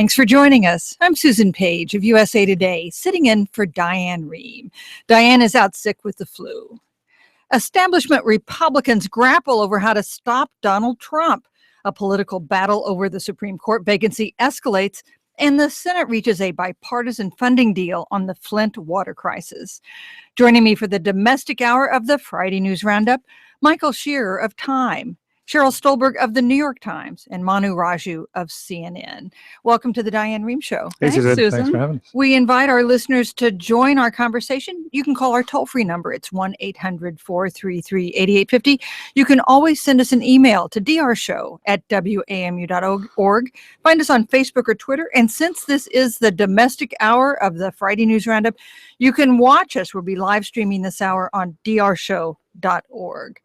Thanks for joining us. I'm Susan Page of USA Today, sitting in for Diane Rehm. Diane is out sick with the flu. Establishment Republicans grapple over how to stop Donald Trump. A political battle over the Supreme Court vacancy escalates, and the Senate reaches a bipartisan funding deal on the Flint water crisis. Joining me for the domestic hour of the Friday News Roundup, Michael Shearer of Time, Cheryl Stolberg of the New York Times, and Manu Raju of CNN. Welcome to the Diane Rehm Show. Thanks, Susan. Thanks for having us. We invite our listeners to join our conversation. You can call our toll-free number. It's 1-800-433-8850. You can always send us an email to drshow@wamu.org. Find us on Facebook or Twitter. And since this is the domestic hour of the Friday News Roundup, you can watch us. We'll be live streaming this hour on drshow.org.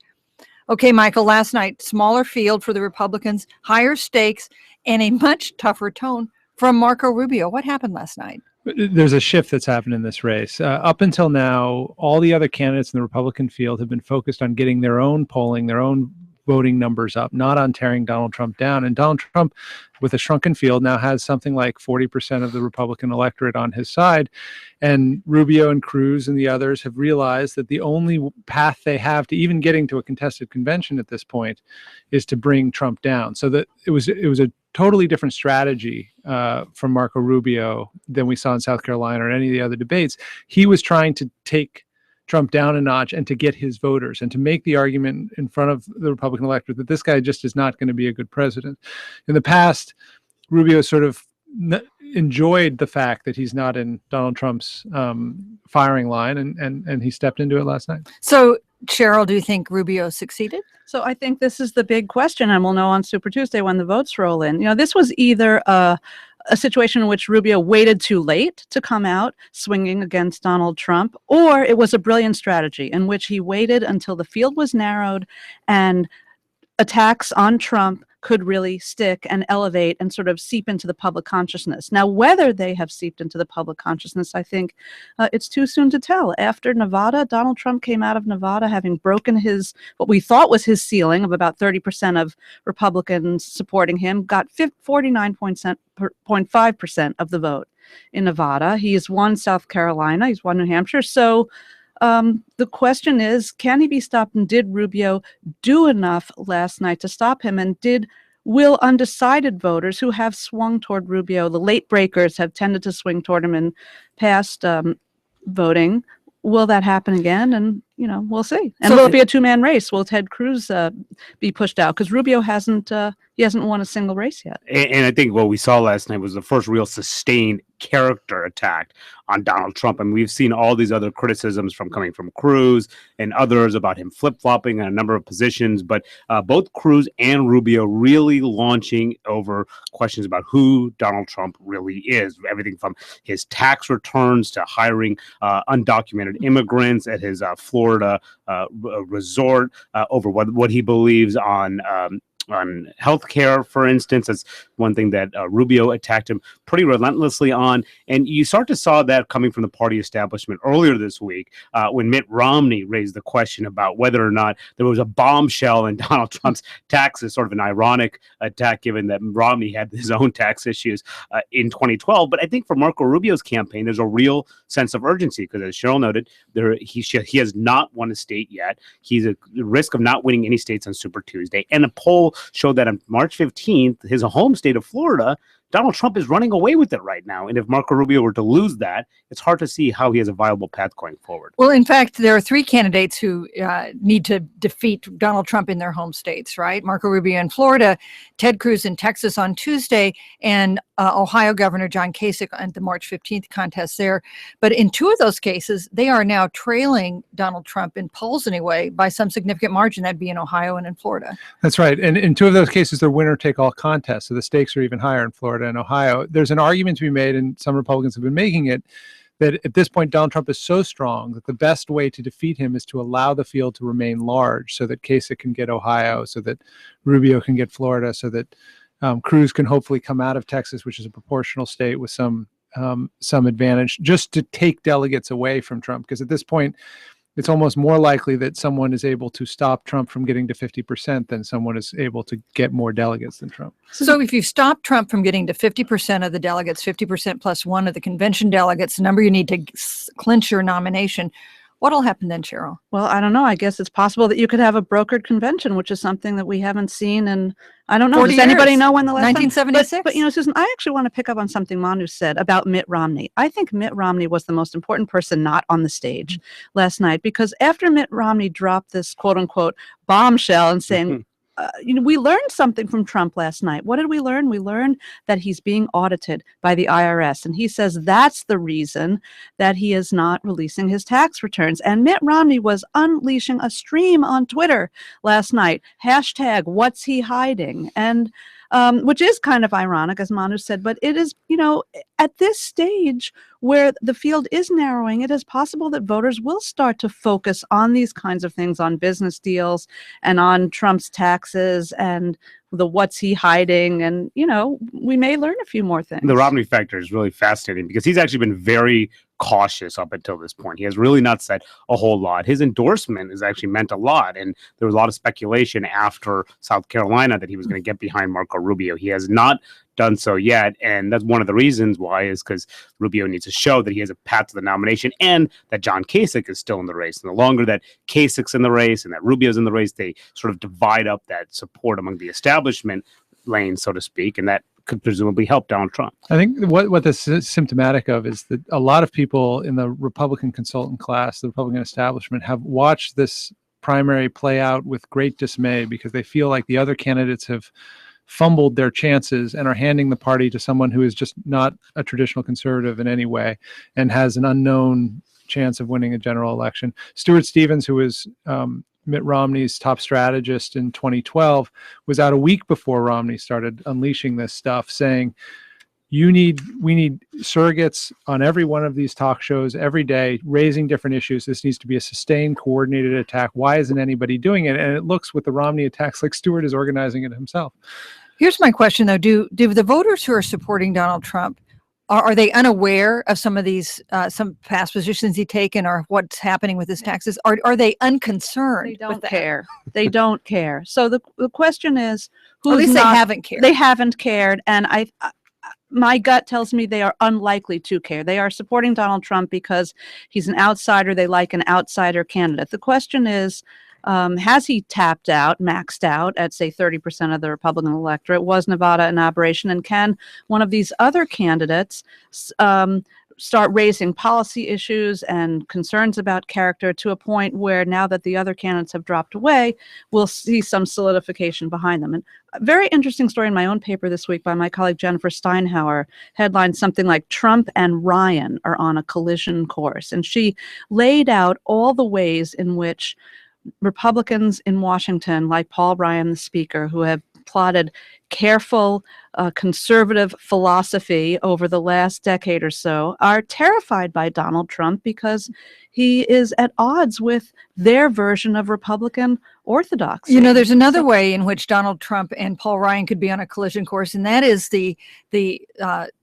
Okay, Michael, last night, smaller field for the Republicans, higher stakes, and a much tougher tone from Marco Rubio. What happened last night? There's a shift that's happened in this race. Up until now, all the other candidates in the Republican field have been focused on getting their own polling, their own voting numbers up, not on tearing Donald Trump down. And Donald Trump, with a shrunken field, now has something like 40% of the Republican electorate on his side. And Rubio and Cruz and the others have realized that the only path they have to even getting to a contested convention at this point is to bring Trump down. So that it was a totally different strategy from Marco Rubio than we saw in South Carolina or any of the other debates. He was trying to take Trump down a notch and to get his voters and to make the argument in front of the Republican electorate that this guy just is not going to be a good president. In the past, Rubio sort of enjoyed the fact that he's not in Donald Trump's firing line, and he stepped into it last night. So, Cheryl, do you think Rubio succeeded? So I think this is the big question, and we'll know on Super Tuesday when the votes roll in. You know, this was either a situation in which Rubio waited too late to come out swinging against Donald Trump, or it was a brilliant strategy in which he waited until the field was narrowed and attacks on Trump could really stick and elevate and sort of seep into the public consciousness. Now, whether they have seeped into the public consciousness, I think it's too soon to tell. After Nevada, Donald Trump came out of Nevada having broken what we thought was his ceiling of about 30% of Republicans supporting him, got 49.5% of the vote in Nevada. He has won South Carolina. He's won New Hampshire. So the question is, can he be stopped? And did Rubio do enough last night to stop him? And will undecided voters who have swung toward Rubio, the late breakers have tended to swing toward him in past voting, will that happen again? And, you know, we'll see. And will it be a two-man race? Will Ted Cruz be pushed out? Because Rubio hasn't won a single race yet. And I think what we saw last night was the first real sustained character attack on Donald Trump. And we've seen all these other criticisms coming from Cruz and others about him flip-flopping on a number of positions. But both Cruz and Rubio really launching over questions about who Donald Trump really is. Everything from his tax returns to hiring undocumented immigrants at his Florida resort, over what he believes on healthcare, for instance. That's one thing that Rubio attacked him pretty relentlessly on. And you start to saw that coming from the party establishment earlier this week when Mitt Romney raised the question about whether or not there was a bombshell in Donald Trump's taxes, sort of an ironic attack given that Romney had his own tax issues in 2012. But I think for Marco Rubio's campaign, there's a real sense of urgency because, as Cheryl noted, he has not won a state yet. He's at risk of not winning any states on Super Tuesday. And a poll showed that on March 15th, his home state of Florida, Donald Trump is running away with it right now. And if Marco Rubio were to lose that, it's hard to see how he has a viable path going forward. Well, in fact, there are three candidates who need to defeat Donald Trump in their home states, right? Marco Rubio in Florida, Ted Cruz in Texas on Tuesday, and Ohio Governor John Kasich at the March 15th contest there. But in two of those cases, they are now trailing Donald Trump in polls anyway by some significant margin. That'd be in Ohio and in Florida. That's right. And in two of those cases, they're winner-take-all contests. So the stakes are even higher in Florida and Ohio. There's an argument to be made, and some Republicans have been making it, that at this point, Donald Trump is so strong that the best way to defeat him is to allow the field to remain large so that Kasich can get Ohio, so that Rubio can get Florida, so that Cruz can hopefully come out of Texas, which is a proportional state with some advantage, just to take delegates away from Trump. Because at this point, it's almost more likely that someone is able to stop Trump from getting to 50% than someone is able to get more delegates than Trump. So if you stop Trump from getting to 50% of the delegates, 50% plus one of the convention delegates, the number you need to clinch your nomination, what'll happen then, Cheryl? Well, I don't know. I guess it's possible that you could have a brokered convention, which is something that we haven't seen in, I don't know. 40 Does anybody years. know when the last time? 1976. But Susan, I actually want to pick up on something Manu said about Mitt Romney. I think Mitt Romney was the most important person not on the stage last night, because after Mitt Romney dropped this quote unquote bombshell and saying, we learned something from Trump last night. What did we learn? We learned that he's being audited by the IRS. And he says that's the reason that he is not releasing his tax returns. And Mitt Romney was unleashing a stream on Twitter last night. Hashtag, what's he hiding? And which is kind of ironic, as Manu said, but it is, at this stage where the field is narrowing, it is possible that voters will start to focus on these kinds of things, on business deals and on Trump's taxes and the what's he hiding. And, we may learn a few more things. The Romney factor is really fascinating because he's actually been very cautious up until this point. He has really not said a whole lot. His endorsement has actually meant a lot. And there was a lot of speculation after South Carolina that he was going to get behind Marco Rubio. He has not done so yet. And that's one of the reasons why, is because Rubio needs to show that he has a path to the nomination and that John Kasich is still in the race. And the longer that Kasich's in the race and that Rubio's in the race, they sort of divide up that support among the establishment lane, so to speak. And that could presumably help Donald Trump. I think what this is symptomatic of is that a lot of people in the Republican consultant class, the Republican establishment, have watched this primary play out with great dismay because they feel like the other candidates have fumbled their chances and are handing the party to someone who is just not a traditional conservative in any way and has an unknown chance of winning a general election. Stuart Stevens, who was Mitt Romney's top strategist in 2012, was out a week before Romney started unleashing this stuff, saying, we need surrogates on every one of these talk shows every day, raising different issues. This needs to be a sustained, coordinated attack. Why isn't anybody doing it? And it looks with the Romney attacks like Stewart is organizing it himself. Here's my question, though. Do the voters who are supporting Donald Trump, are they unaware of some of these, some past positions he's taken or what's happening with his taxes? Are they unconcerned? They don't care. They don't care. So the question is, who's at least not, they haven't cared. They haven't cared. And my gut tells me they are unlikely to care. They are supporting Donald Trump because he's an outsider. They like an outsider candidate. The question is, has he tapped out, maxed out at, say, 30% of the Republican electorate? Was Nevada an aberration? And can one of these other candidates start raising policy issues and concerns about character to a point where, now that the other candidates have dropped away, we'll see some solidification behind them? And a very interesting story in my own paper this week by my colleague Jennifer Steinhauer headlined something like "Trump and Ryan are on a collision course." And she laid out all the ways in which Republicans in Washington, like Paul Ryan, the Speaker, who have plotted careful conservative philosophy over the last decade or so, are terrified by Donald Trump because he is at odds with their version of Republican orthodoxy. There's another way in which Donald Trump and Paul Ryan could be on a collision course, and that is the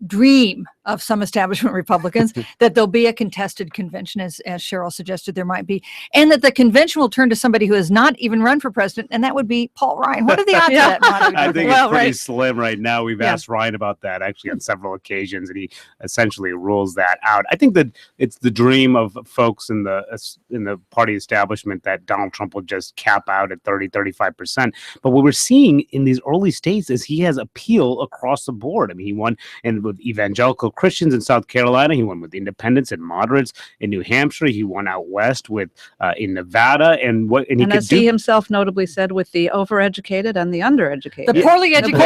dream of some establishment Republicans that there'll be a contested convention, as Cheryl suggested there might be, and that the convention will turn to somebody who has not even run for president, and that would be Paul Ryan. What are the odds of that? I think it's pretty slim right now. We've asked Ryan about that actually on several occasions, and he essentially rules that out. I think that it's the dream of folks in the party establishment that Donald Trump will just cap out at 35%. But what we're seeing in these early states is he has appeal across the board. I mean, he won with evangelical Christians in South Carolina. He won with independents and moderates in New Hampshire. He won out west with in Nevada, and as he himself notably said, with the overeducated and the undereducated. The poorly educated.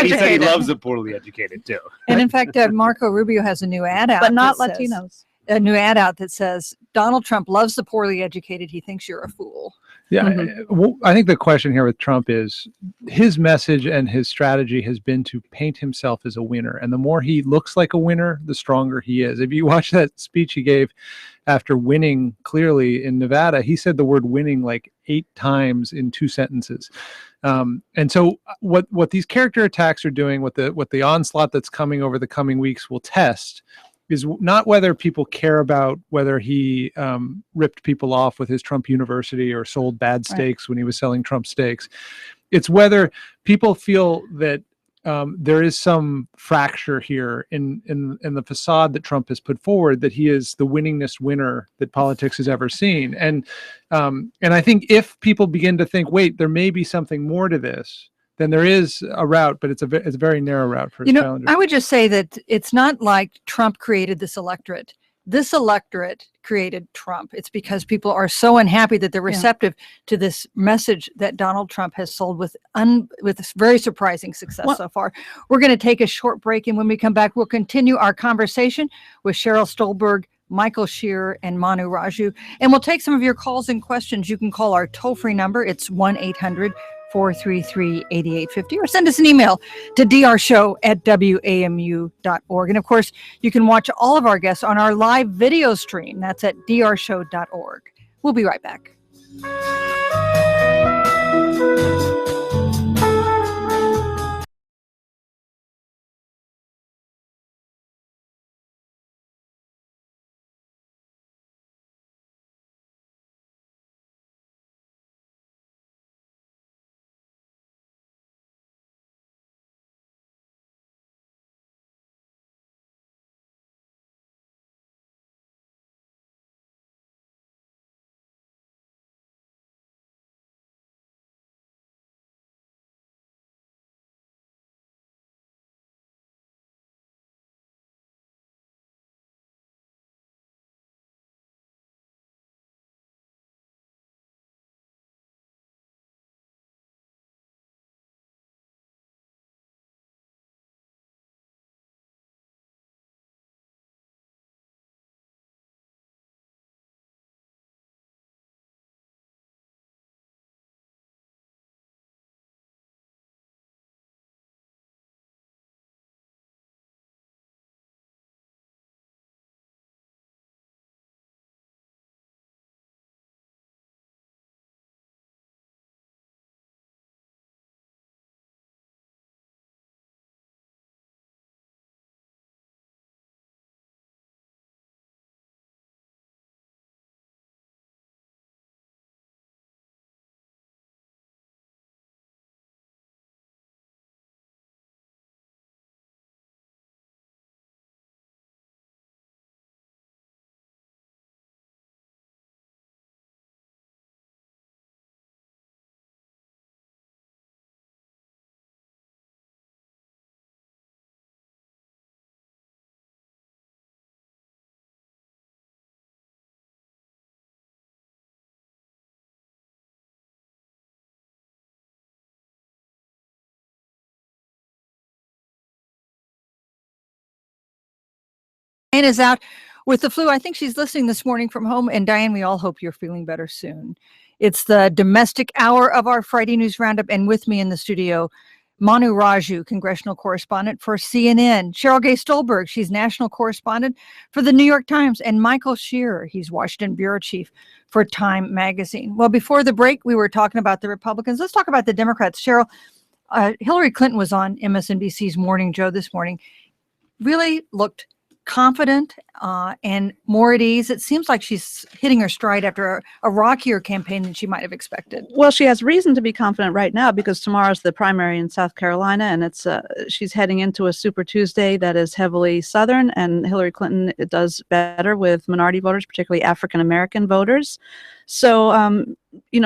He said he loves the poorly educated too. And in fact, Marco Rubio has a new ad out, but not Latinos. A new ad out that says Donald Trump loves the poorly educated. He thinks you're a fool. Yeah, I think the question here with Trump is his message and his strategy has been to paint himself as a winner. And the more he looks like a winner, the stronger he is. If you watch that speech he gave after winning clearly in Nevada, he said the word winning like 8 times in 2 sentences. And so what these character attacks are doing, what the onslaught that's coming over the coming weeks will test, not whether people care about whether he ripped people off with his Trump University or sold bad steaks when he was selling Trump steaks. It's whether people feel that there is some fracture here in the facade that Trump has put forward, that he is the winningest winner that politics has ever seen. And I think if people begin to think, wait, there may be something more to this, then there is a route, but it's a very narrow route for his challengers. I would just say that it's not like Trump created this electorate. This electorate created Trump. It's because people are so unhappy that they're receptive to this message that Donald Trump has sold with very surprising success so far. We're going to take a short break, and when we come back, we'll continue our conversation with Cheryl Stolberg, Michael Shearer, and Manu Raju. And we'll take some of your calls and questions. You can call our toll-free number. It's 1-800-433-8850, or send us an email to drshow@wamu.org. And of course, you can watch all of our guests on our live video stream. That's at drshow.org. We'll be right back. Diane is out with the flu. I think she's listening this morning from home. And Diane, we all hope you're feeling better soon. It's the domestic hour of our Friday News Roundup. And with me in the studio, Manu Raju, congressional correspondent for CNN. Cheryl Gay Stolberg, she's national correspondent for the New York Times. And Michael Shearer, he's Washington bureau chief for Time magazine. Well, before the break, we were talking about the Republicans. Let's talk about the Democrats. Cheryl, Hillary Clinton was on MSNBC's Morning Joe this morning. Really looked confident and more at ease. It seems like she's hitting her stride after a rockier campaign than she might have expected. Well, she has reason to be confident right now because tomorrow's the primary in South Carolina, and it's she's heading into a Super Tuesday that is heavily Southern, and Hillary Clinton does better with minority voters, particularly African American voters. So,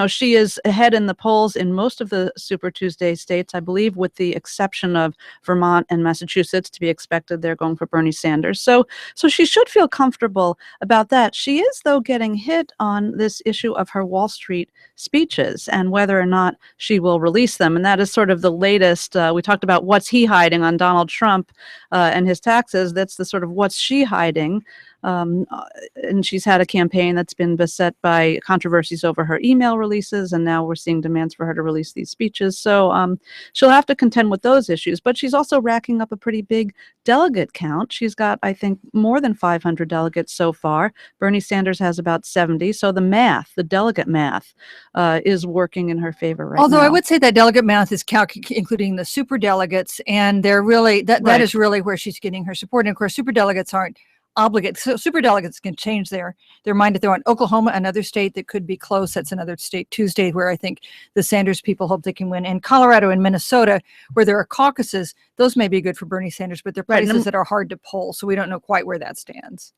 she is ahead in the polls in most of the Super Tuesday states, I believe, with the exception of Vermont and Massachusetts. To be expected, they're going for Bernie Sanders. So she should feel comfortable about that. She is, though, getting hit on this issue of her Wall Street speeches and whether or not she will release them. And that is sort of the latest. We talked about what's he hiding on Donald Trump and his taxes. That's the sort of what's she hiding. And she's had a campaign that's been beset by controversies over her email releases, and now we're seeing demands for her to release these speeches. So she'll have to contend with those issues, but she's also racking up a pretty big delegate count. She's got, I think, more than 500 delegates so far. Bernie Sanders has about 70. So the delegate math is working in her favor right now. Although I would say that delegate math is including the super delegates, and they're really, that is really where she's getting her support. And of course, super delegates aren't obligate. So superdelegates can change their mind if they want. Oklahoma, another state that could be close. That's another state, Tuesday, where I think the Sanders people hope they can win. And Colorado and Minnesota, where there are caucuses, those may be good for Bernie Sanders, but they're places that are hard to poll. So we don't know quite where that stands.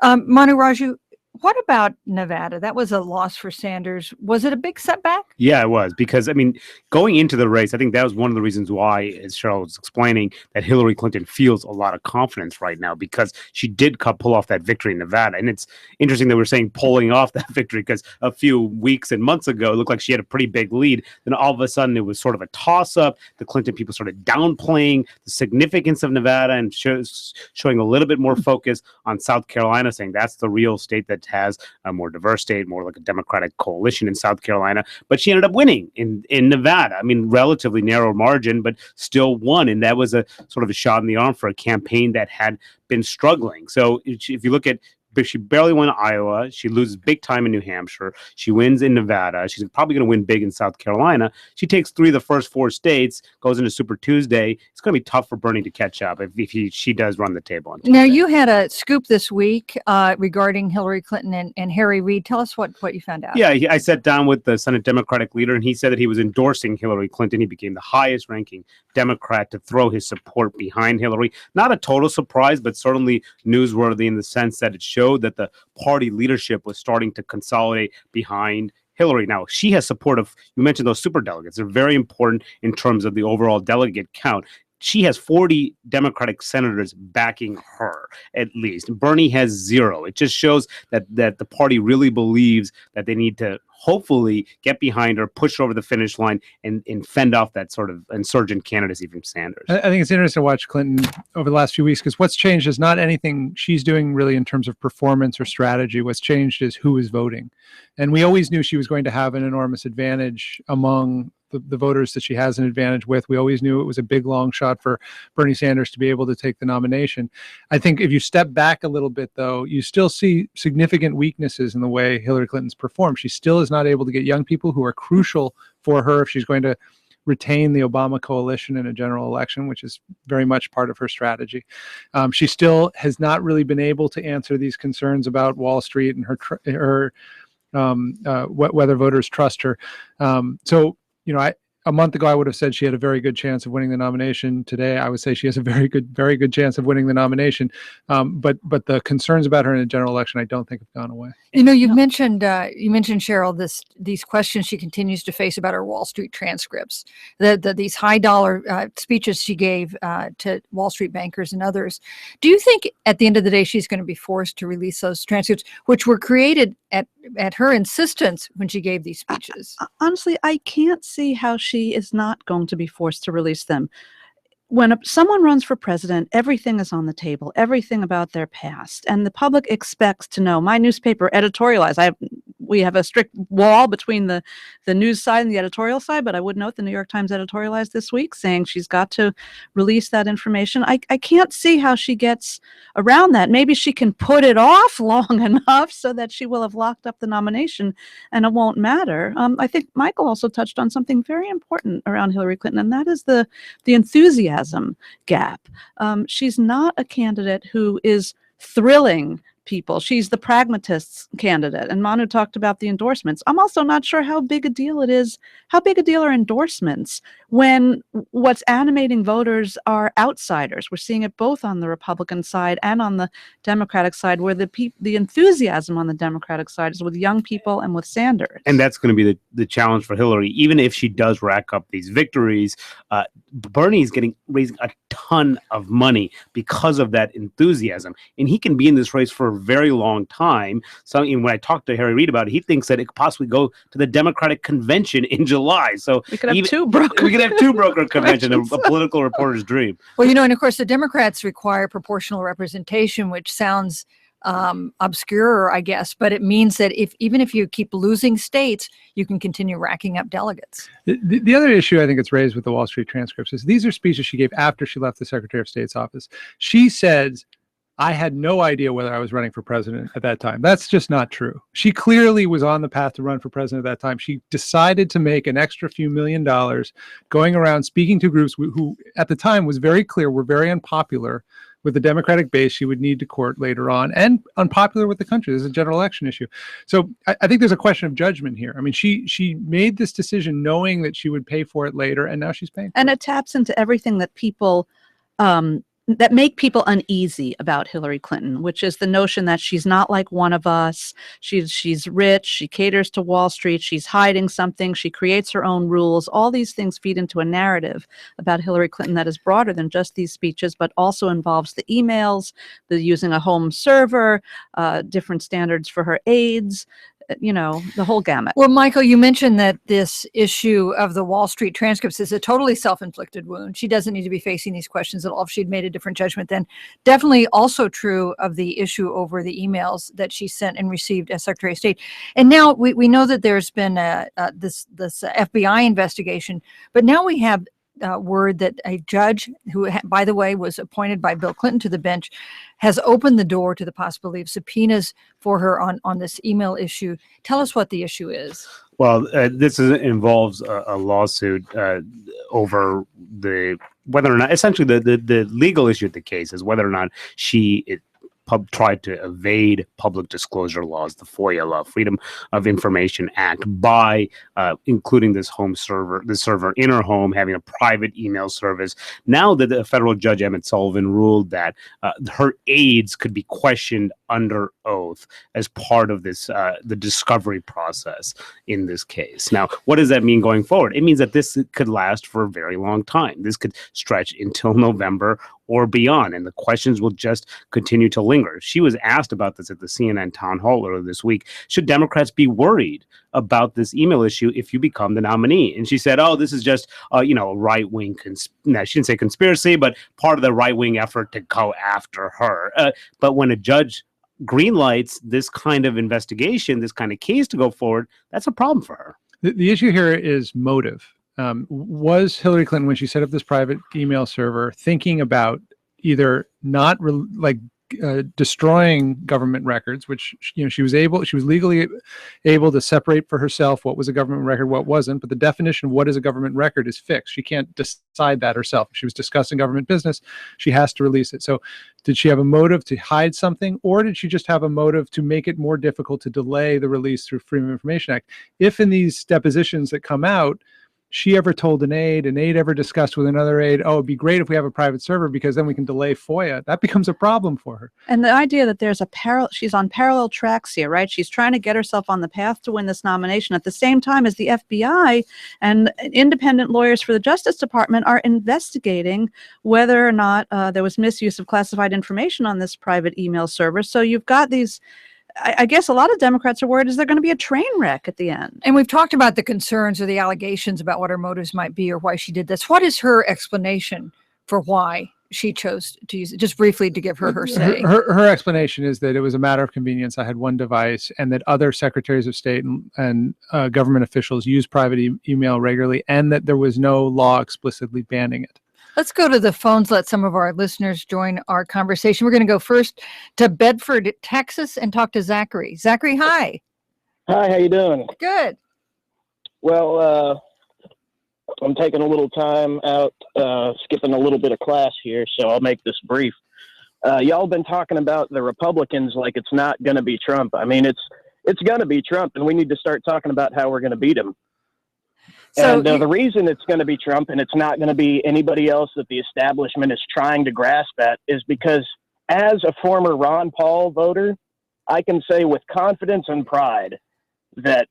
Manu Raju, what about Nevada? That was a loss for Sanders. Was it a big setback? Yeah, it was, because, I mean, going into the race, I think that was one of the reasons why, as Cheryl was explaining, that Hillary Clinton feels a lot of confidence right now, because she did pull off that victory in Nevada. And it's interesting that we're saying pulling off that victory, because a few weeks and months ago, it looked like she had a pretty big lead. Then all of a sudden, it was sort of a toss-up. The Clinton people started downplaying the significance of Nevada and showing a little bit more focus on South Carolina, saying that's the real state that has a more diverse state, more like a Democratic coalition in South Carolina. But she ended up winning in Nevada. I mean, relatively narrow margin, but still won. And that was a sort of a shot in the arm for a campaign that had been struggling. So if you look at, she barely won Iowa. She loses big time in New Hampshire. She wins in Nevada. She's probably going to win big in South Carolina. She takes 3 of the first 4 states, goes into Super Tuesday. It's going to be tough for Bernie to catch up if she does run the table on Tuesday. Now, you had a scoop this week regarding Hillary Clinton and Harry Reid. Tell us what you found out. Yeah, I sat down with the Senate Democratic leader, and he said that he was endorsing Hillary Clinton. He became the highest ranking Democrat to throw his support behind Hillary. Not a total surprise, but certainly newsworthy in the sense that it showed that the party leadership was starting to consolidate behind Hillary. Now, she has support of, you mentioned those superdelegates. They're very important in terms of the overall delegate count. She has 40 Democratic senators backing her, at least. Bernie has 0. It just shows that the party really believes that they need to hopefully get behind her, push her over the finish line, and fend off that sort of insurgent candidacy from Sanders. I think it's interesting to watch Clinton over the last few weeks, because what's changed is not anything she's doing really in terms of performance or strategy. What's changed is who is voting. And we always knew she was going to have an enormous advantage among the voters that she has an advantage with. We always knew it was a big, long shot for Bernie Sanders to be able to take the nomination. I think if you step back a little bit, though, you still see significant weaknesses in the way Hillary Clinton's performed. She still is not able to get young people who are crucial for her if she's going to retain the Obama coalition in a general election, which is very much part of her strategy. She still has not really been able to answer these concerns about Wall Street and whether voters trust her. So, a month ago, I would have said she had a very good chance of winning the nomination. Today, I would say she has a very good chance of winning the nomination. But the concerns about her in a general election, I don't think have gone away. You mentioned Cheryl, these questions she continues to face about her Wall Street transcripts, these high dollar speeches she gave to Wall Street bankers and others. Do you think at the end of the day she's going to be forced to release those transcripts, which were created at her insistence when she gave these speeches? Honestly, I can't see how she is not going to be forced to release them. When someone runs for president, everything is on the table, everything about their past, and the public expects to know. My newspaper editorialized. We have a strict wall between the news side and the editorial side, but I would note the New York Times editorialized this week saying she's got to release that information. I can't see how she gets around that. Maybe she can put it off long enough so that she will have locked up the nomination and it won't matter. I think Michael also touched on something very important around Hillary Clinton, and that is the enthusiasm gap. She's not a candidate who is thrilling people. She's the pragmatist's candidate. And Manu talked about the endorsements. I'm also not sure how big a deal it is. How big a deal are endorsements when what's animating voters are outsiders? We're seeing it both on the Republican side and on the Democratic side, where the enthusiasm on the Democratic side is with young people and with Sanders. And that's going to be the challenge for Hillary. Even if she does rack up these victories, Bernie is raising a ton of money because of that enthusiasm. And he can be in this race for a very long time. So when I talked to Harry Reid about it, he thinks that it could possibly go to the Democratic convention in July. So we could have two broker conventions, a political reporter's dream. Well, and of course, the Democrats require proportional representation, which sounds obscure, I guess, but it means that even if you keep losing states, you can continue racking up delegates. The other issue I think it's raised with the Wall Street transcripts is these are speeches she gave after she left the Secretary of State's office. She said, I had no idea whether I was running for president at that time. That's just not true. She clearly was on the path to run for president at that time. She decided to make an extra few $1 million going around speaking to groups who at the time was very clear were very unpopular with the Democratic base she would need to court later on, and unpopular with the country. This is a general election issue. So I think there's a question of judgment here. I mean, she made this decision knowing that she would pay for it later, and now she's paying for And it. it taps into everything that people that make people uneasy about Hillary Clinton, which is the notion that she's not like one of us. She's rich. She caters to Wall Street. She's hiding something. She creates her own rules. All these things feed into a narrative about Hillary Clinton that is broader than just these speeches, but also involves the emails, the using a home server, different standards for her aides, the whole gamut. Well, Michael, you mentioned that this issue of the Wall Street transcripts is a totally self-inflicted wound. She doesn't need to be facing these questions at all if she'd made a different judgment then. Definitely also true of the issue over the emails that she sent and received as Secretary of State. And now we know that there's been this FBI investigation, but now we have word that a judge who, by the way, was appointed by Bill Clinton to the bench, has opened the door to the possibility of subpoenas for her on this email issue. Tell us what the issue is. Well, this involves a lawsuit over whether or not, essentially the legal issue of the case is whether or not she tried to evade public disclosure laws, the FOIA law, Freedom of Information Act, by including this server in her home, having a private email service. Now that the federal judge Emmett Sullivan ruled that her aides could be questioned under oath as part of this the discovery process in this case. Now, what does that mean going forward? It means that this could last for a very long time. This could stretch until November or beyond, and the questions will just continue to linger. She was asked about this at the CNN town hall earlier this week. Should Democrats be worried about this email issue if you become the nominee? And she said, "Oh, this is just a right-wing no, she didn't say conspiracy, but part of the right-wing effort to go after her." But when a judge greenlights this kind of investigation, this kind of case to go forward, that's a problem for her. The issue here is motive. Was Hillary Clinton, when she set up this private email server, thinking about either not destroying government records, which she was legally able to separate for herself what was a government record, what wasn't, but the definition of what is a government record is fixed. She can't decide that herself. If she was discussing government business, she has to release it. So did she have a motive to hide something, or did she just have a motive to make it more difficult to delay the release through Freedom of Information Act? If in these depositions that come out, she ever told an aide ever discussed with another aide, "Oh, it'd be great if we have a private server because then we can delay FOIA," that becomes a problem for her. And the idea that there's she's on parallel tracks here, right? She's trying to get herself on the path to win this nomination at the same time as the FBI and independent lawyers for the Justice Department are investigating whether or not there was misuse of classified information on this private email server. So you've got these, I guess a lot of Democrats are worried, is there going to be a train wreck at the end? And we've talked about the concerns or the allegations about what her motives might be or why she did this. What is her explanation for why she chose to use it? Just briefly to give her say. Her explanation is that it was a matter of convenience. I had one device, and that other secretaries of state and government officials use private email regularly, and that there was no law explicitly banning it. Let's go to the phones. Let some of our listeners join our conversation. We're going to go first to Bedford, Texas, and talk to Zachary. Zachary, hi. Hi, how you doing? Good. Well, I'm taking a little time out, skipping a little bit of class here, so I'll make this brief. Y'all been talking about the Republicans like it's not going to be Trump. I mean, it's going to be Trump, and we need to start talking about how we're going to beat him. So and the reason it's going to be Trump and it's not going to be anybody else that the establishment is trying to grasp at is because as a former Ron Paul voter, I can say with confidence and pride that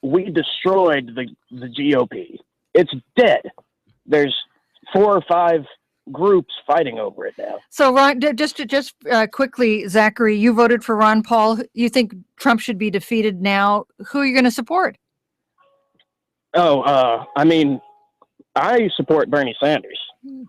we destroyed the GOP. It's dead. There's 4 or 5 groups fighting over it now. So Ron, just quickly, Zachary, you voted for Ron Paul. You think Trump should be defeated now? Who are you going to support? I mean, I support Bernie Sanders,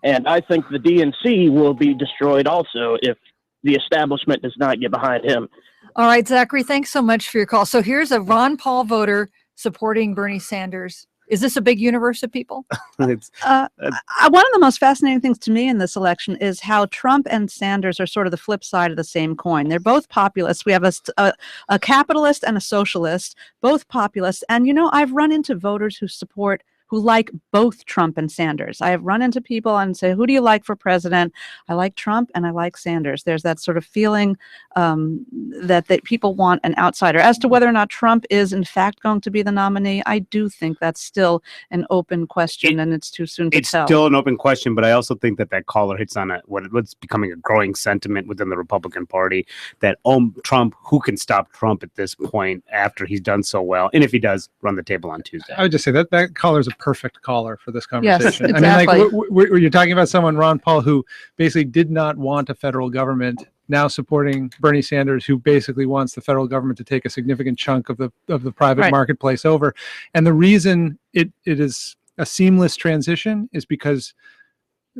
and I think the DNC will be destroyed also if the establishment does not get behind him. All right, Zachary, thanks so much for your call. So here's a Ron Paul voter supporting Bernie Sanders. Is this a big universe of people? One of the most fascinating things to me in this election is how Trump and Sanders are sort of the flip side of the same coin. They're both populists. We have a capitalist and a socialist, both populists. And, I've run into voters who support who like both Trump and Sanders. I have run into people and say, who do you like for president? I like Trump and I like Sanders. There's that sort of feeling that people want an outsider. As to whether or not Trump is in fact going to be the nominee, I do think that's still an open question, and it's too soon to It's tell. still an open question, but I also think that caller hits on what's becoming a growing sentiment within the Republican Party, that Trump, who can stop Trump at this point after he's done so well, and if he does run the table on Tuesday. I would just say that caller is a perfect caller for this conversation. Yes, I mean, like exactly. you're talking about someone, Ron Paul, who basically did not want a federal government, now supporting Bernie Sanders, who basically wants the federal government to take a significant chunk of the private Right. marketplace over. And the reason it is a seamless transition is because,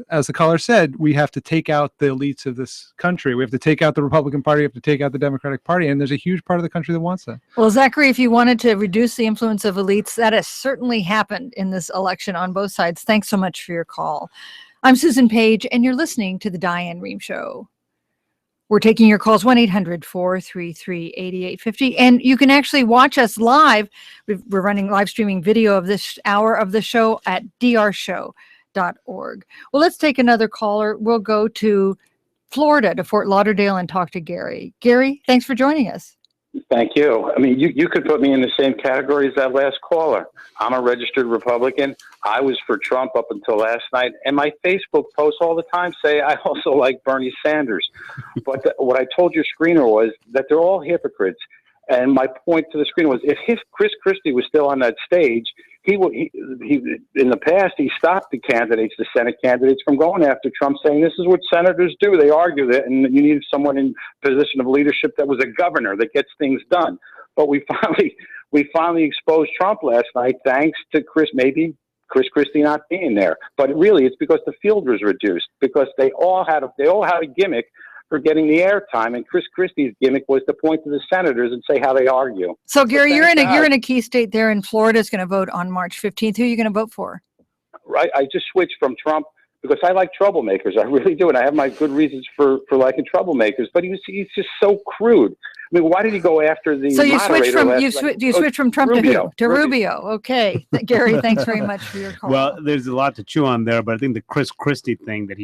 as the caller said, we have to take out the elites of this country. We have to take out the Republican Party. We have to take out the Democratic Party. And there's a huge part of the country that wants that. Well, Zachary, if you wanted to reduce the influence of elites, that has certainly happened in this election on both sides. Thanks so much for your call. I'm Susan Page, and you're listening to The Diane Rehm Show. We're taking your calls, 1-800-433-8850. And you can actually watch us live. We're running live streaming video of this hour of the show at drshow.org. Well, let's take another caller. We'll go to Florida, to Fort Lauderdale, and talk to Gary. Gary, thanks for joining us. Thank you. I mean, you could put me in the same category as that last caller. I'm a registered Republican. I was for Trump up until last night, and my Facebook posts all the time say I also like Bernie Sanders. But what I told your screener was that they're all hypocrites. And my point to the screener was, if Chris Christie was still on that stage, he in the past, he stopped the Senate candidates from going after Trump, saying this is what senators do. They argue that, and you need someone in position of leadership that was a governor that gets things done. But we finally exposed Trump last night, thanks to Chris Christie not being there. But really, it's because the field was reduced, because they all had a gimmick for getting the airtime, and Chris Christie's gimmick was to point to the senators and say how they argue. So, Gary, But you're thank in a key state there, and Florida is going to vote on March 15th. Who are you going to vote for? Right, I just switched from Trump because I like troublemakers. I really do, and I have my good reasons for liking troublemakers. But he's just so crude. I mean, why did he go after the? So you switched from Trump Rubio. to who? To Rubio. Okay, Gary, thanks very much for your call. Well, there's a lot to chew on there, but I think the Chris Christie thing that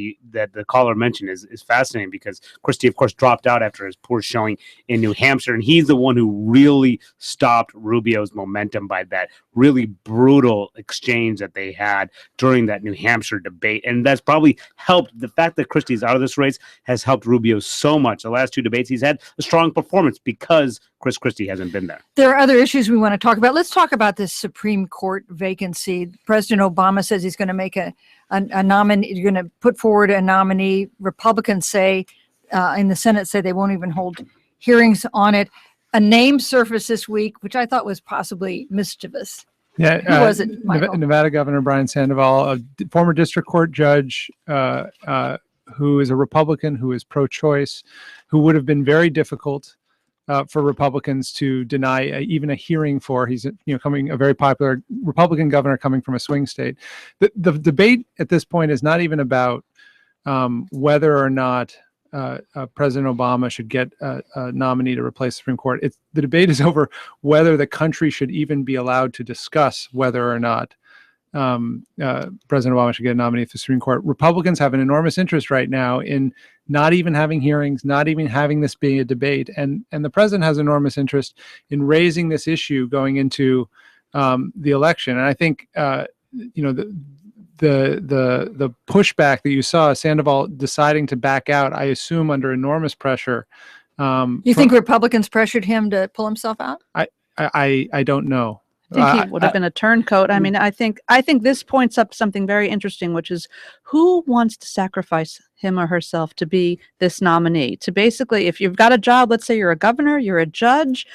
the caller mentioned is fascinating, because Christie, of course, dropped out after his poor showing in New Hampshire, and he's the one who really stopped Rubio's momentum by that really brutal exchange that they had during that New Hampshire debate, and that's probably helped. The fact that Christie's out of this race has helped Rubio so much. The last two debates, he's had a strong performance because Chris Christie hasn't been there. There are other issues we want to talk about. Let's talk about this Supreme Court vacancy. President Obama says he's going to make a nominee. You're going to put forward a nominee. Republicans say in the Senate say they won't even hold hearings on it. A name surfaced this week, which I thought was possibly mischievous. Yeah, Who was it, Michael? Nevada Governor Brian Sandoval, a former district court judge who is a Republican, who is pro-choice, who would have been very difficult for Republicans to deny even a hearing for. He's a very popular Republican governor coming from a swing state. The debate at this point is not even about whether or not President Obama should get a nominee to replace the Supreme Court. The debate is over whether the country should even be allowed to discuss whether or not President Obama should get a nominee for the Supreme Court. Republicans have an enormous interest right now in not even having hearings, not even having this be a debate, and the president has enormous interest in raising this issue going into the election. And I think the pushback that you saw, Sandoval deciding to back out, I assume under enormous pressure. You think Republicans pressured him to pull himself out? I don't know. I think he would have been a turncoat. I mean, I think this points up something very interesting, which is who wants to sacrifice him or herself to be this nominee? To basically, if you've got a job, let's say you're a governor, you're a judge,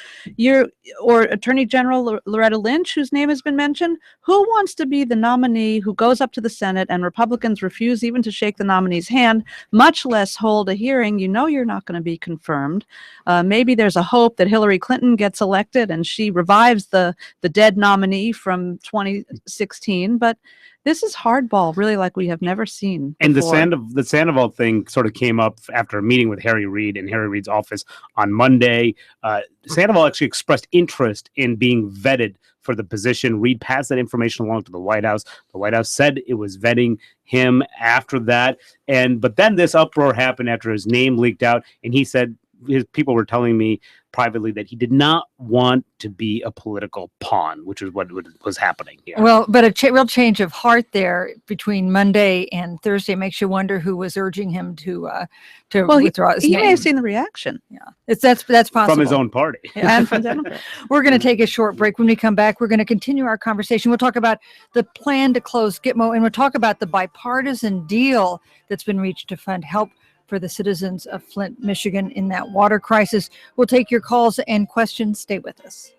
or Attorney General Loretta Lynch, whose name has been mentioned, who wants to be the nominee who goes up to the Senate and Republicans refuse even to shake the nominee's hand, much less hold a hearing? You know you're not going to be confirmed. Maybe there's a hope that Hillary Clinton gets elected and she revives the dead nominee from 2016, but This is hardball, really, like we have never seen And before. the Sandoval thing sort of came up after a meeting with Harry Reid in Harry Reid's office on Monday. Sandoval actually expressed interest in being vetted for the position. Reid passed that information along to the White House. The White House said it was vetting him after that. But then this uproar happened after his name leaked out, and he said his people were telling me privately that he did not want to be a political pawn, which is what was happening here. Well, but a real change of heart there between Monday and Thursday makes you wonder who was urging him to withdraw his he name. may have seen the reaction. Yeah, that's possible. From his own party. And from Democrats. We're going to take a short break. When we come back, we're going to continue our conversation. We'll talk about the plan to close Gitmo, and we'll talk about the bipartisan deal that's been reached to fund help for the citizens of Flint, Michigan in that water crisis. We'll take your calls and questions. Stay with us.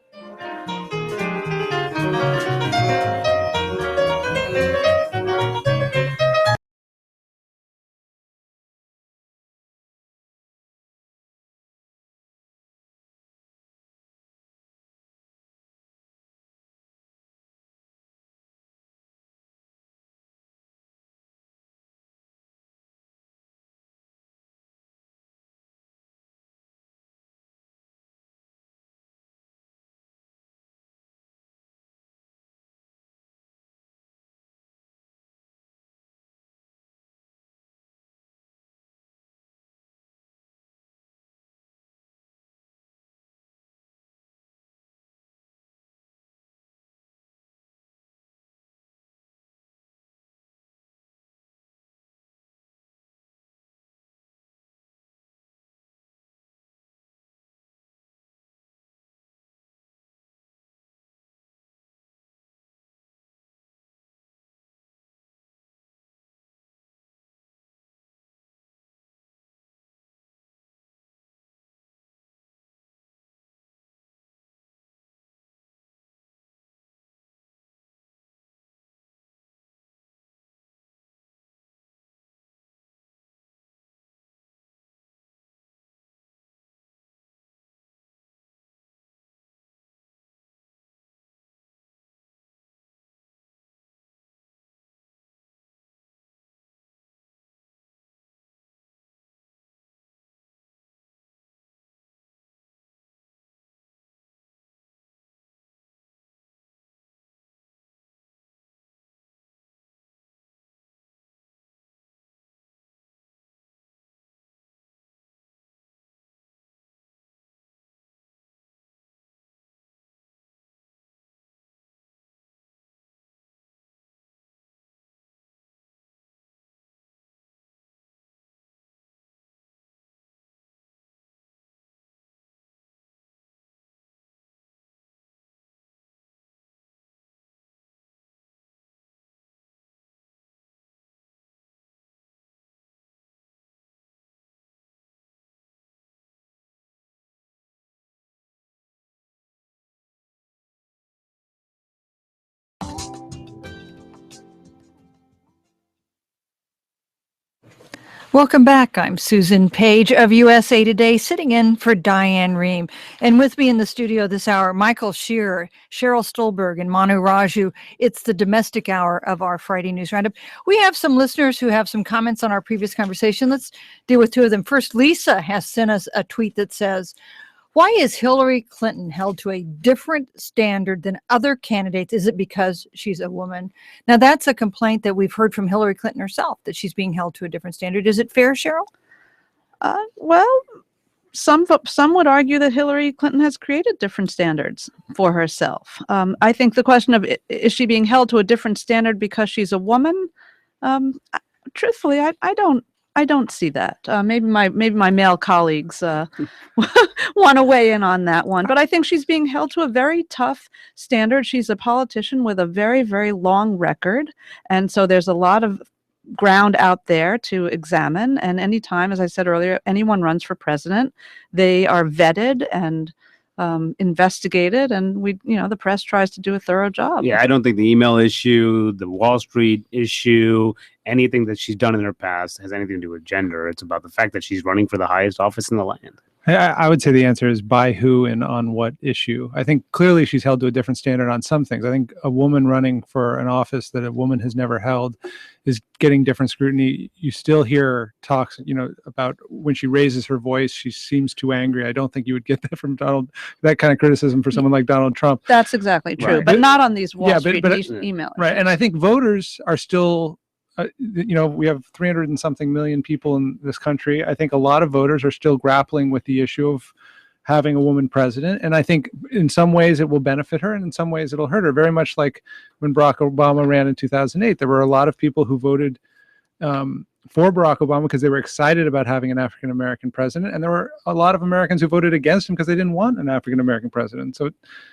Welcome back. I'm Susan Page of USA Today, sitting in for Diane Rehm. And with me in the studio this hour, Michael Shearer, Cheryl Stolberg, and Manu Raju. It's the domestic hour of our Friday News Roundup. We have some listeners who have some comments on our previous conversation. Let's deal with two of them. First, Lisa has sent us a tweet that says, why is Hillary Clinton held to a different standard than other candidates? Is it because she's a woman? Now, that's a complaint that we've heard from Hillary Clinton herself, that she's being held to a different standard. Is it fair, Cheryl? Well, some would argue that Hillary Clinton has created different standards for herself. I think the question of is she being held to a different standard because she's a woman? Truthfully, I don't see that. Maybe my male colleagues want to weigh in on that one. But I think she's being held to a very tough standard. She's a politician with a very, very long record. And so there's a lot of ground out there to examine. And anytime, as I said earlier, anyone runs for president, they are vetted and investigated, and the press tries to do a thorough job. Yeah, I don't think the email issue, the Wall Street issue, anything that she's done in her past has anything to do with gender. It's about the fact that she's running for the highest office in the land. I would say the answer is by who and on what issue. I think clearly she's held to a different standard on some things. I think a woman running for an office that a woman has never held is getting different scrutiny. You still hear talks, about when she raises her voice, she seems too angry. I don't think you would get that from that kind of criticism for someone like Donald Trump. That's exactly true, Right. but not on these Wall Yeah, Street but email. Right. And I think voters are still, we have 300 and something million people in this country. I think a lot of voters are still grappling with the issue of having a woman president. And I think in some ways it will benefit her and in some ways it'll hurt her. Very much like when Barack Obama ran in 2008, there were a lot of people who voted for Barack Obama because they were excited about having an African-American president. And there were a lot of Americans who voted against him because they didn't want an African-American president. So,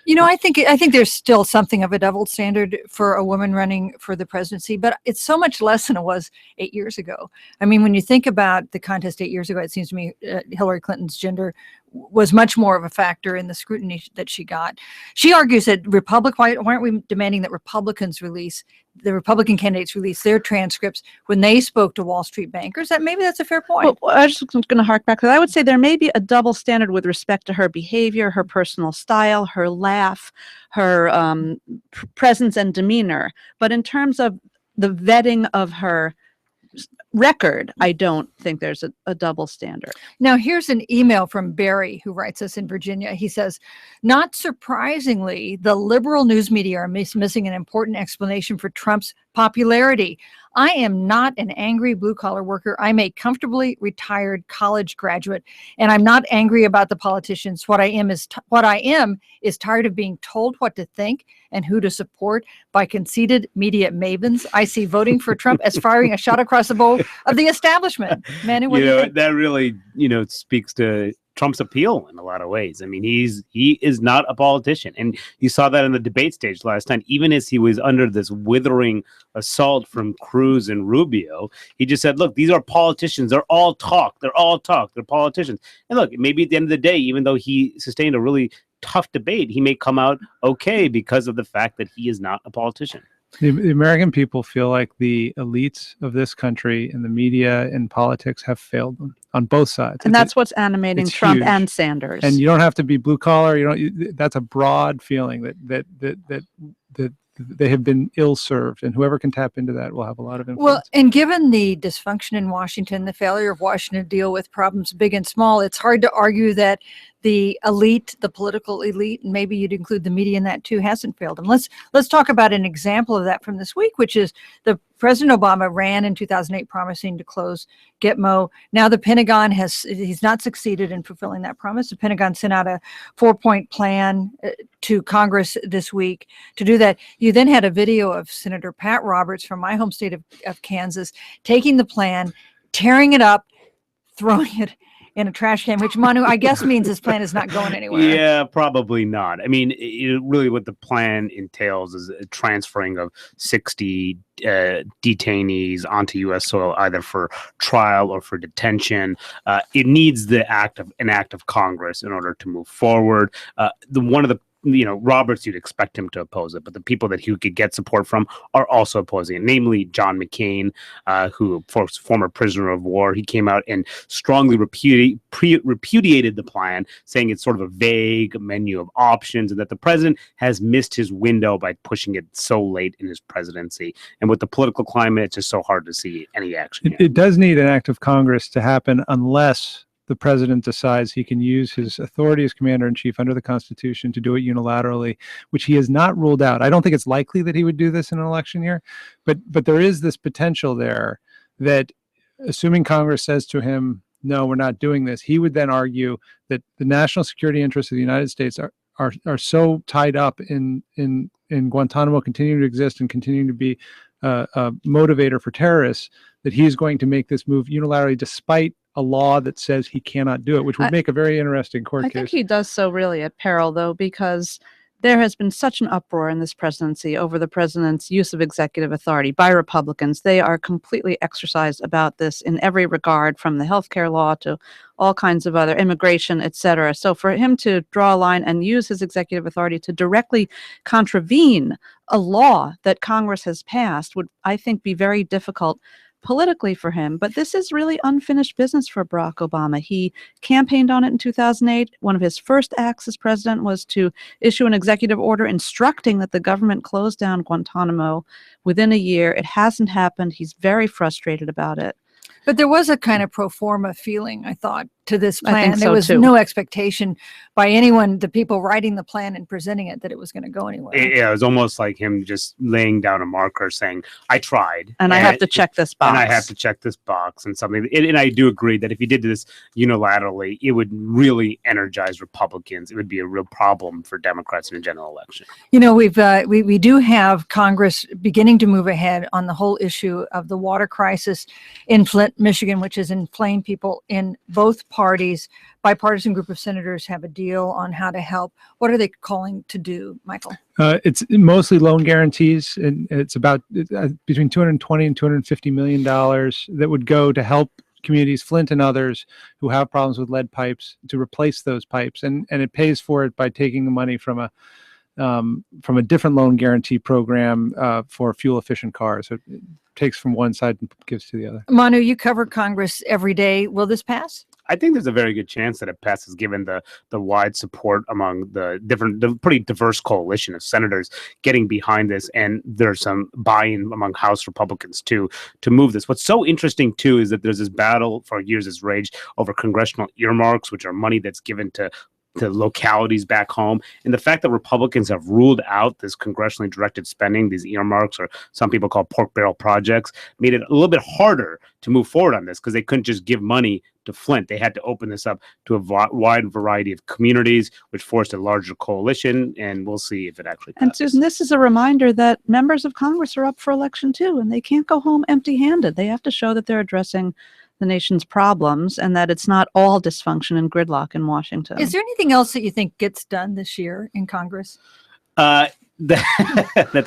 I think there's still something of a double standard for a woman running for the presidency, but it's so much less than it was 8 years ago. I mean, when you think about the contest 8 years ago, it seems to me Hillary Clinton's gender was much more of a factor in the scrutiny that she got. She argues that why aren't we demanding that the Republican candidates release their transcripts when they spoke to Wall Street bankers? Maybe that's a fair point. Well, I was just going to hark back to that. I would say there may be a double standard with respect to her behavior, her personal style, her laugh, her presence and demeanor. But in terms of the vetting of her record, I don't think there's a double standard. Now, here's an email from Barry, who writes us in Virginia. He says, not surprisingly, the liberal news media are missing an important explanation for Trump's popularity. I am not an angry blue-collar worker. I'm a comfortably retired college graduate, and I'm not angry about the politicians. What I am is tired of being told what to think and who to support by conceited media mavens. I see voting for Trump as firing a shot across the bow of the establishment. Manu, what do you think? That really, speaks to Trump's appeal in a lot of ways. I mean, he is not a politician, and you saw that in the debate stage last time. Even as he was under this withering assault from Cruz and Rubio, he just said, "Look, these are politicians. They're all talk. They're politicians." And look, maybe at the end of the day, even though he sustained a really tough debate, he may come out okay because of the fact that he is not a politician. The American people feel like the elites of this country and the media and politics have failed them on both sides. And that's what's animating Trump huge. and Sanders. And you don't have to be blue collar. That's a broad feeling that they have been ill served, and whoever can tap into that will have a lot of influence. Well, and given the dysfunction in Washington, the failure of Washington to deal with problems big and small, it's hard to argue that the elite, the political elite, and maybe you'd include the media in that too, hasn't failed them. Let's talk about an example of that from this week, which is the President Obama ran in 2008 promising to close Gitmo. Now the Pentagon he's not succeeded in fulfilling that promise. The Pentagon sent out a 4-point plan to Congress this week to do that. You then had a video of Senator Pat Roberts from my home state of Kansas taking the plan, tearing it up, throwing it in a trash can, which, Manu, I guess means this plan is not going anywhere. Yeah, probably not. I mean, really what the plan entails is a transferring of 60 detainees onto U.S. soil, either for trial or for detention. It needs an act of Congress in order to move forward. One of the Roberts, you'd expect him to oppose it, but the people that he could get support from are also opposing it, namely John McCain, who, former prisoner of war, he came out and strongly repudiated the plan, saying it's sort of a vague menu of options and that the president has missed his window by pushing it so late in his presidency. And with the political climate, it's just so hard to see any action. It does need an act of Congress to happen unless the president decides he can use his authority as commander-in-chief under the Constitution to do it unilaterally, which he has not ruled out. I don't think it's likely that he would do this in an election year, but there is this potential there that, assuming Congress says to him, no, we're not doing this, he would then argue that the national security interests of the United States are so tied up in Guantanamo continuing to exist and continuing to be a motivator for terrorists that he's going to make this move unilaterally despite a law that says he cannot do it, which would make a very interesting court case. I think he does so really at peril, though, because there has been such an uproar in this presidency over the president's use of executive authority by Republicans. They are completely exercised about this in every regard, from the healthcare law to all kinds of other immigration, et cetera. So for him to draw a line and use his executive authority to directly contravene a law that Congress has passed would, I think, be very difficult politically for him. But this is really unfinished business for Barack Obama. He campaigned on it in 2008. One of his first acts as president was to issue an executive order instructing that the government close down Guantanamo within a year. It hasn't happened. He's very frustrated about it. But there was a kind of pro forma feeling, I thought, to this I plan. think There so, was too. no expectation by anyone, the people writing the plan and presenting it, that it was going to go anywhere. It was almost like him just laying down a marker saying, I tried. And I have to check this box. And I have to check this box and something. And I do agree that if he did this unilaterally, it would really energize Republicans. It would be a real problem for Democrats in a general election. You know, we do have Congress beginning to move ahead on the whole issue of the water crisis in Flint, Michigan, which has inflamed people in both parties. Bipartisan group of senators have a deal on how to help. What are they calling to do, Michael? It's mostly loan guarantees, and it's about between $220 and $250 million that would go to help communities, Flint and others, who have problems with lead pipes, to replace those pipes, and it pays for it by taking the money from a different loan guarantee program for fuel efficient cars. So it takes from one side and gives to the other. Manu, you cover Congress every day. Will this pass? I think there's a very good chance that it passes, given the wide support among the pretty diverse coalition of senators getting behind this, and there's some buy-in among House Republicans too to move this. What's so interesting too is that there's this battle for years has raged over congressional earmarks, which are money that's given to localities back home. And the fact that Republicans have ruled out this congressionally directed spending, these earmarks, or some people call pork barrel projects, made it a little bit harder to move forward on this, because they couldn't just give money to Flint. They had to open this up to a wide variety of communities, which forced a larger coalition, and we'll see if it actually passes. And Susan, this is a reminder that members of Congress are up for election too, and they can't go home empty-handed. They have to show that they're addressing the nation's problems and that it's not all dysfunction and gridlock in Washington. Is there anything else that you think gets done this year in Congress? That's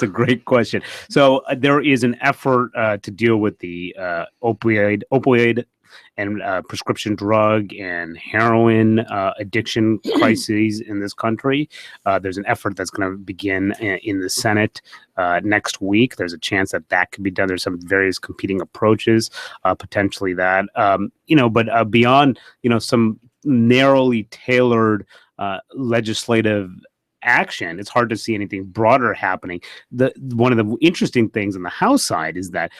a great question. So there is an effort to deal with the opioid and prescription drug and heroin addiction crises in this country. There's an effort that's going to begin in the Senate next week. There's a chance that could be done. There's some various competing approaches, potentially that, but beyond, some narrowly tailored legislative action, it's hard to see anything broader happening. One of the interesting things on the House side is that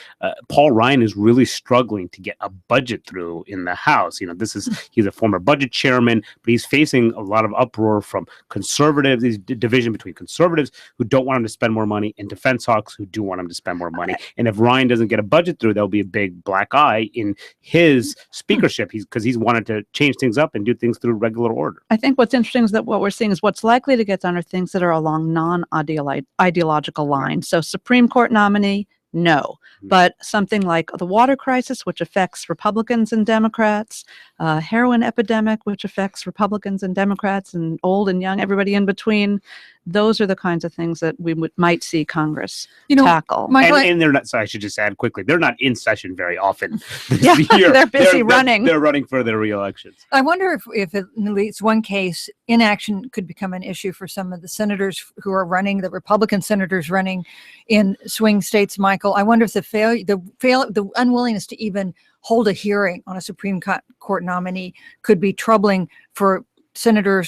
Paul Ryan is really struggling to get a budget through in the House. He's a former budget chairman, but he's facing a lot of uproar from conservatives, these division between conservatives who don't want him to spend more money and defense hawks who do want him to spend more money. And if Ryan doesn't get a budget through, there'll be a big black eye in his speakership, because he's wanted to change things up and do things through regular order. I think what's interesting is that what we're seeing is what's likely to get done are things that are along non-ideological lines. So Supreme Court nominee, no. But something like the water crisis, which affects Republicans and Democrats, heroin epidemic, which affects Republicans and Democrats, and old and young, everybody in between, those are the kinds of things that we might see Congress tackle. Michael, and they're not, so I should just add quickly, they're not in session very often this year. They're busy running. They're running for their re-elections. I wonder if at least one case, inaction could become an issue for some of the senators who are running, the Republican senators running in swing states, Michael. I wonder if the unwillingness to even hold a hearing on a Supreme Court nominee could be troubling for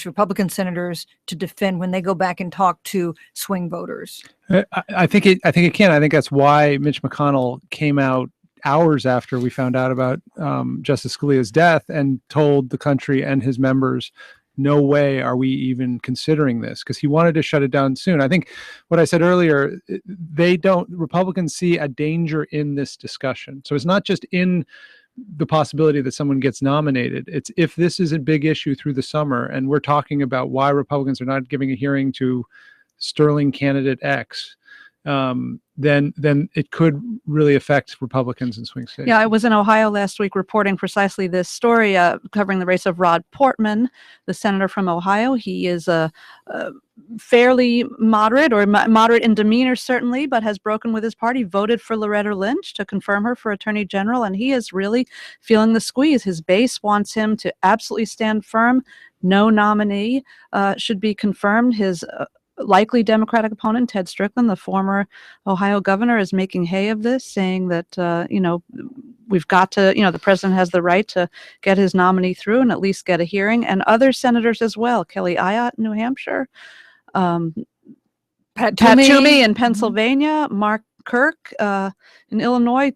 Republican senators to defend when they go back and talk to swing voters. I think it can. I think that's why Mitch McConnell came out hours after we found out about Justice Scalia's death and told the country and his members, no way are we even considering this, because he wanted to shut it down soon. I think what I said earlier, Republicans see a danger in this discussion. So it's not just in the possibility that someone gets nominated. It's if this is a big issue through the summer and we're talking about why Republicans are not giving a hearing to Sterling candidate X, then it could really affect Republicans in swing states. Yeah, I was in Ohio last week reporting precisely this story, covering the race of Rod Portman, the senator from Ohio. He is a fairly moderate, or moderate in demeanor certainly, but has broken with his party, voted for Loretta Lynch to confirm her for Attorney General, and he is really feeling the squeeze. His base wants him to absolutely stand firm. No nominee should be confirmed. His likely Democratic opponent, Ted Strickland, the former Ohio governor, is making hay of this, saying that, we've got to, the president has the right to get his nominee through and at least get a hearing. And other senators as well, Kelly Ayotte in New Hampshire, Pat Toomey in Pennsylvania, Mark Kirk in Illinois.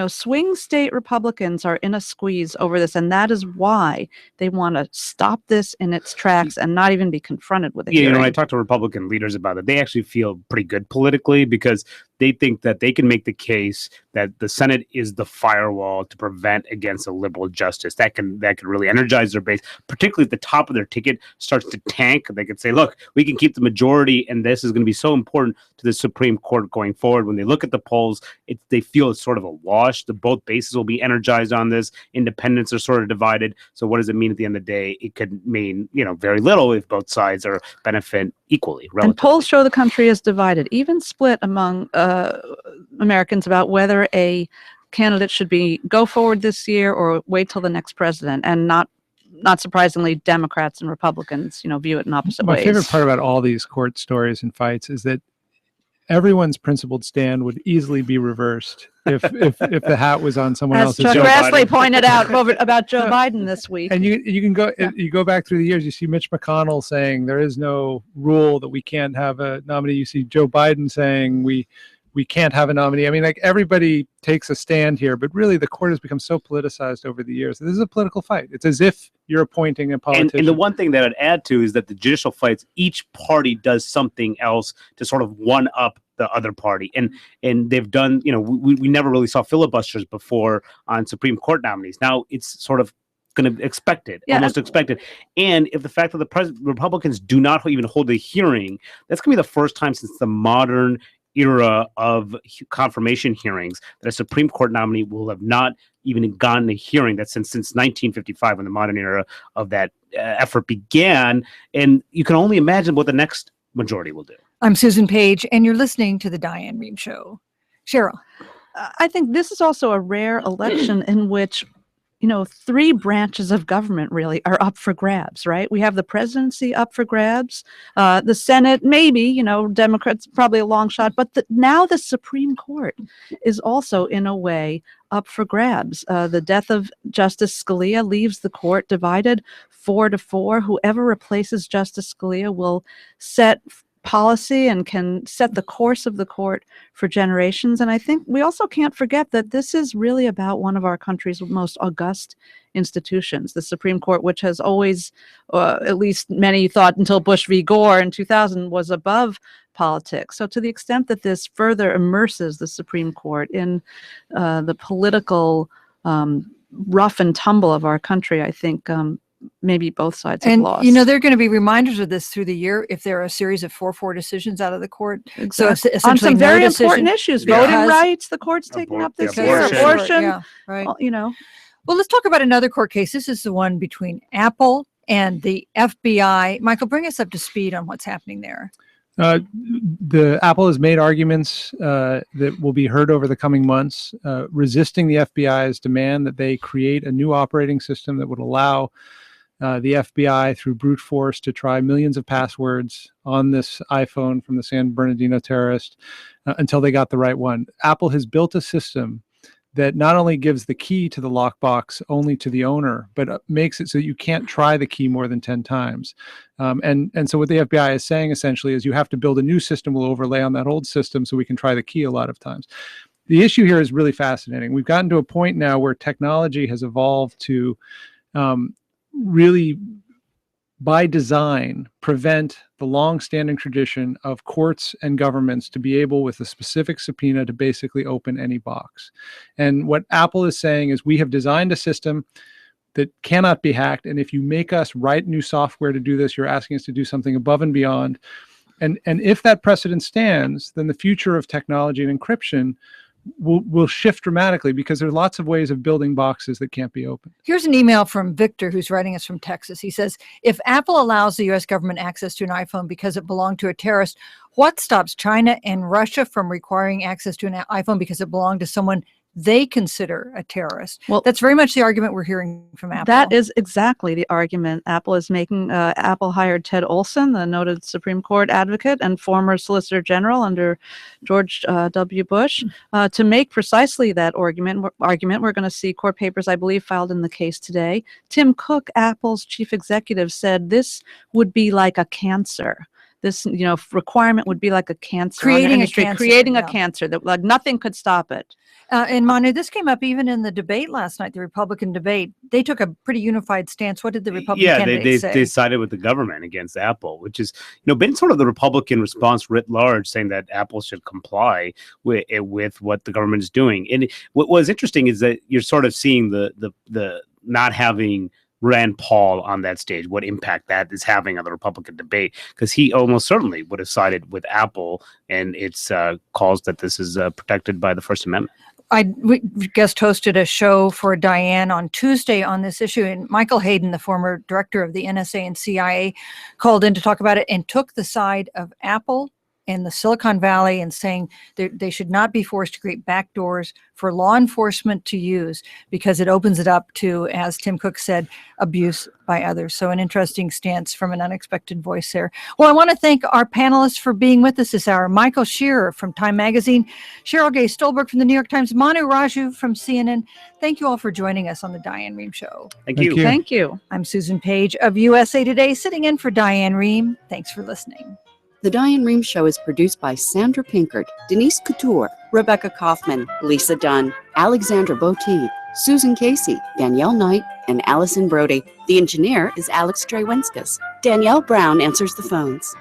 Swing state Republicans are in a squeeze over this, and that is why they want to stop this in its tracks and not even be confronted with it. Yeah, when I talk to Republican leaders about it, they actually feel pretty good politically because they think that they can make the case that the Senate is the firewall to prevent against a liberal justice. That can really energize their base, particularly if the top of their ticket starts to tank. They could say, look, we can keep the majority, and this is going to be so important to the Supreme Court going forward. When they look at the polls, they feel it's sort of a wash. Both bases will be energized on this. Independents are sort of divided. So what does it mean at the end of the day? It could mean, very little if both sides are benefit equally. Relatively. And polls show the country is divided, even split among Americans about whether a candidate should go forward this year or wait till the next president. And not surprisingly, Democrats and Republicans, view it in opposite ways. My favorite part about all these court stories and fights is that everyone's principled stand would easily be reversed if the hat was on someone else's. As Chuck Grassley pointed out about Joe Biden this week. And you can go you go back through the years. You see Mitch McConnell saying there is no rule that we can't have a nominee. You see Joe Biden saying we can't have a nominee. I mean, like, everybody takes a stand here, but really the court has become so politicized over the years. This is a political fight. It's as if you're appointing a politician. And the one thing that I'd add to is that the judicial fights, each party does something else to sort of one up the other party. And they've done, we never really saw filibusters before on Supreme Court nominees. Now it's sort of going to almost expected. And if the fact that the Republicans do not even hold a hearing, that's going to be the first time since the modern era of confirmation hearings that a Supreme Court nominee will have not even gotten a hearing. That's since 1955, when the modern era of that effort began. And you can only imagine what the next majority will do. I'm Susan Page, and you're listening to The Diane Rehm Show. Cheryl. I think this is also a rare election in which, three branches of government really are up for grabs, right? We have the presidency up for grabs, the Senate, maybe, Democrats, probably a long shot, but now the Supreme Court is also, in a way, up for grabs. The death of Justice Scalia leaves the court divided 4-4. Whoever replaces Justice Scalia will set policy and can set the course of the court for generations. And I think we also can't forget that this is really about one of our country's most august institutions, the Supreme Court, which has always, at least many thought until Bush v. Gore in 2000, was above politics. So to the extent that this further immerses the Supreme Court in the political rough and tumble of our country, I think maybe both sides have lost. There are going to be reminders of this through the year if there are a series of 4-4 decisions out of the court. Exactly. So on some very important issues, voting rights, the court's taking up this year, abortion. Yeah, right. Well, let's talk about another court case. This is the one between Apple and the FBI. Michael, bring us up to speed on what's happening there. The Apple has made arguments that will be heard over the coming months, resisting the FBI's demand that they create a new operating system that would allow the FBI, through brute force, to try millions of passwords on this iPhone from the San Bernardino terrorist until they got the right one. Apple has built a system that not only gives the key to the lockbox only to the owner, but makes it so that you can't try the key more than 10 times. And so what the FBI is saying essentially is you have to build a new system we'll overlay on that old system so we can try the key a lot of times. The issue here is really fascinating. We've gotten to a point now where technology has evolved to really, by design, prevent the long-standing tradition of courts and governments to be able, with a specific subpoena, to basically open any box. And what Apple is saying is, we have designed a system that cannot be hacked, and if you make us write new software to do this, you're asking us to do something above and beyond. And if that precedent stands, then the future of technology and encryption will shift dramatically, because there are lots of ways of building boxes that can't be opened. Here's an email from Victor, who's writing us from Texas. He says, if Apple allows the U.S. government access to an iPhone because it belonged to a terrorist, what stops China and Russia from requiring access to an iPhone because it belonged to someone they consider a terrorist. Well, That's very much the argument we're hearing from Apple. that is exactly the argument Apple is making. Apple hired Ted Olson, the noted Supreme Court advocate and former Solicitor General under George W. Bush, to make precisely that argument. We're going to see court papers, I believe, filed in the case today. Tim Cook, Apple's chief executive, said this would be like a cancer. This, requirement would be like a cancer. Creating a cancer, creating a yeah. cancer that like nothing could stop it. And Manu, this came up even in the debate last night, the Republican debate. They took a pretty unified stance. What did the Republican candidates say? They sided with the government against Apple, which is been sort of the Republican response writ large, saying that Apple should comply with what the government is doing. And what was interesting is that you're sort of seeing the not having Rand Paul on that stage, what impact that is having on the Republican debate, because he almost certainly would have sided with Apple and its calls that this is protected by the First Amendment. We guest hosted a show for Diane on Tuesday on this issue, and Michael Hayden, the former director of the NSA and CIA, called in to talk about it and took the side of Apple and the Silicon Valley and saying they should not be forced to create backdoors for law enforcement to use because it opens it up to, as Tim Cook said, abuse by others. So an interesting stance from an unexpected voice there. Well, I want to thank our panelists for being with us this hour. Michael Shearer from Time Magazine, Cheryl Gay Stolberg from the New York Times, Manu Raju from CNN. Thank you all for joining us on the Diane Rehm Show. Thank you. Thank you. I'm Susan Page of USA Today, sitting in for Diane Rehm. Thanks for listening. The Diane Rehm Show is produced by Sandra Pinkert, Denise Couture, Rebecca Kaufman, Lisa Dunn, Alexandra Botti, Susan Casey, Danielle Knight, and Allison Brody. The engineer is Alex Drewenskas. Danielle Brown answers the phones.